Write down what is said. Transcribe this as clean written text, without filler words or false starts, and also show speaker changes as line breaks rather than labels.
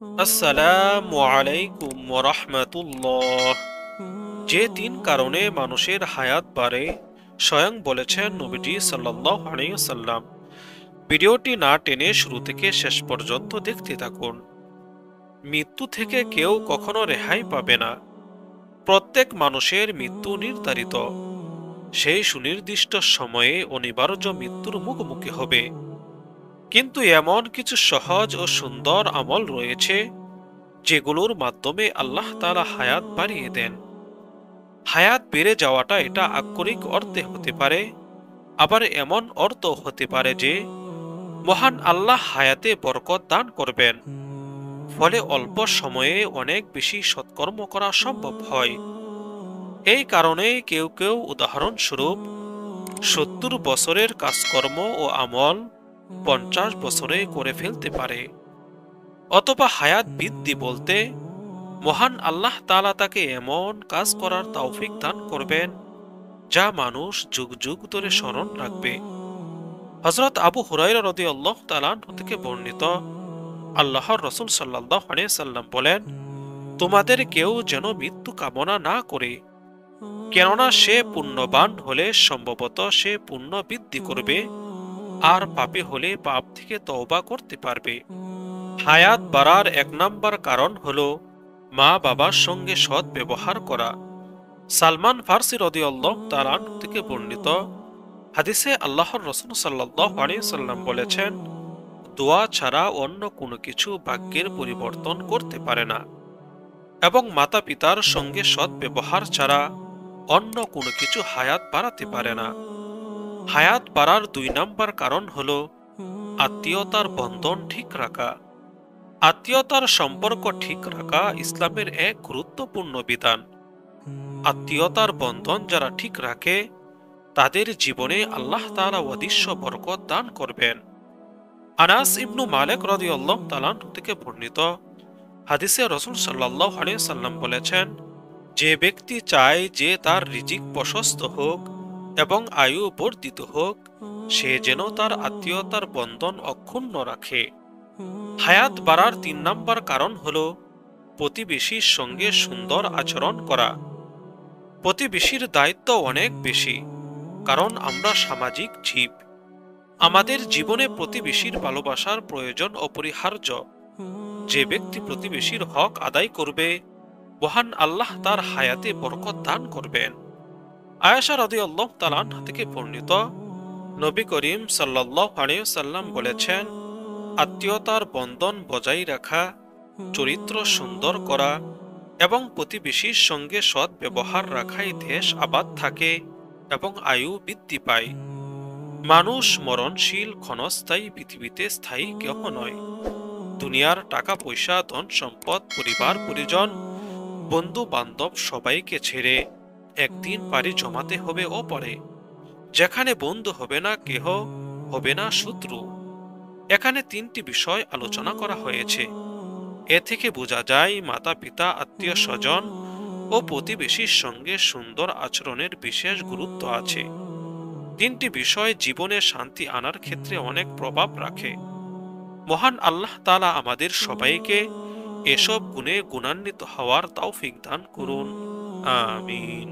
আসসালামু আলাইকুম ওয়া রাহমাতুল্লাহ। যে তিন কারণে মানুষের হায়াত বাড়ে স্বয়ং বলেছেন নবীজি সাল্লাল্লাহু আলাইহি ওয়াসাল্লাম। ভিডিওটি না টেনে শুরু থেকে শেষ পর্যন্ত দেখতে থাকুন। মৃত্যু থেকে কেউ কখনো রেহাই পাবে না। প্রত্যেক মানুষের মৃত্যু নির্ধারিত। সেই সুনির্দিষ্ট সময়ে অনিবার্য মৃত্যুর মুখোমুখি হবে। কিন্তু এমন কিছু সহজ ও সুন্দর আমল রয়েছে যেগুলোর মাধ্যমে আল্লাহ তাআলা হায়াত বাড়িয়ে দেন। হায়াত বেড়ে যাওয়াটা এটা আক্ষরিক অর্থে হতে পারে, আবার এমন অর্থ হতে পারে যে মহান আল্লাহ হায়াতে বরকত দান করবেন, ফলে অল্প সময়ে অনেক বেশি সৎকর্ম করা সম্ভব হয়। এই কারণে কেউ কেউ উদাহরণস্বরূপ 70 বছরের কাজকর্ম ও আমল 50 বছরে করে ফেলতে পারে। অথবা হায়াত বৃদ্ধি বলতে মহান আল্লাহ তাআলা তাকে এমন কাজ করার তৌফিক দান করবেন যা মানুষ যুগ যুগ ধরে স্মরণ রাখবে। হযরত আবু হুরায়রা রাদিয়াল্লাহু তাআলা আনহু থেকে বর্ণিত, আল্লাহর রাসূল সাল্লাল্লাহু আলাইহি সাল্লাম বলেন, তোমাদের কেউ যেন মৃত্যু কামনা না করে, কেননা সে পুণ্যবান হলে সম্ভবত সে পুণ্য বৃদ্ধি করবে, আর পাপী হলে পাপ থেকে তওবা করতে পারবে। হায়াত বাড়ার এক নাম্বার কারণ হলো মা বাবার সঙ্গে সৎ ব্যবহার করা। সালমান ফারসি রাদিয়াল্লাহু তাআলা আনহু থেকে বর্ণিত হাদিসে আল্লাহর রাসূল সাল্লাল্লাহু আলাইহি সাল্লাম বলেছেন, দোয়া ছাড়া অন্য কোনো কিছু ভাগ্যের পরিবর্তন করতে পারে না, এবং মাতা পিতার সঙ্গে সৎ ব্যবহার ছাড়া অন্য কোনো কিছু হায়াত বাড়াতে পারে না। হায়াত বাড়ার 2 নাম্বার কারণ হলো আত্মীয়তার বন্ধন ঠিক রাখা। আত্মীয়তার সম্পর্ক ঠিক রাখা ইসলামের এক গুরুত্বপূর্ণ বিধান। আত্মীয়তার বন্ধন যারা ঠিক রাখে তাদের জীবনে আল্লাহ তাআলা অদৃশ্য বরকত দান করবেন। আনাস ইবনু মালিক রাদিয়াল্লাহু তাআলা আনহু থেকে বর্ণিত হাদিসে রাসূল সাল্লাল্লাহু আলাইহি সাল্লাম বলেছেন, যে ব্যক্তি চায় যে তার রিজিক প্রশস্ত হোক এবং আয়ু বর্ধিত হোক, সে যেন তার আত্মীয়তার বন্ধন অক্ষুণ্ণ রাখে। হায়াত বাড়ার 3 নাম্বার কারণ হলো প্রতিবেশীর সঙ্গে সুন্দর আচরণ করা। প্রতিবেশীর দায়িত্ব অনেক বেশি, কারণ আমরা সামাজিক জীব। আমাদের জীবনে প্রতিবেশীর ভালোবাসার প্রয়োজন অপরিহার্য। যে ব্যক্তি প্রতিবেশীর হক আদায় করবে, মহান আল্লাহ তার হায়াতে বরকত দান করবেন। আয়েশা রাদিয়াল্লাহু তাআলা আনহা থেকে বর্ণিত, নবী করিম সাল্লাল্লাহু আলাইহি ওয়াসাল্লাম বলেছেন, আত্মীয়তার বন্ধন বজায় রাখা, চরিত্র সুন্দর করা এবং প্রতিবেশীর সঙ্গে সৎ ব্যবহার রাখাই দেশ আবাদ থাকে এবং আয়ু বৃদ্ধি পায়। মানুষ মরণশীল, ক্ষণস্থায়ী, পৃথিবীতে স্থায়ী কেহ নয়। দুনিয়ার টাকা পয়সা, ধন সম্পদ, পরিবার পরিজন, বন্ধু বান্ধব সবাইকে ছেড়ে একদিন পাড়ি জমাতে হবে ওপরে, যেখানে বন্ধু হবে না কেহ, হবে না শত্রু। এখানে 3টি বিষয় আলোচনা করা হয়েছে। এ থেকে বোঝা যায় মাতা পিতা, আত্মীয় স্বজন ও প্রতিবেশীর সঙ্গে সুন্দর আচরণের বিশেষ গুরুত্ব আছে। 3টি বিষয় জীবনে শান্তি আনার ক্ষেত্রে অনেক প্রভাব রাখে। মহান আল্লাহ তাআলা আমাদের সবাইকে এসব গুণে গুণান্বিত হওয়ার তৌফিক দান করুন। আমিন।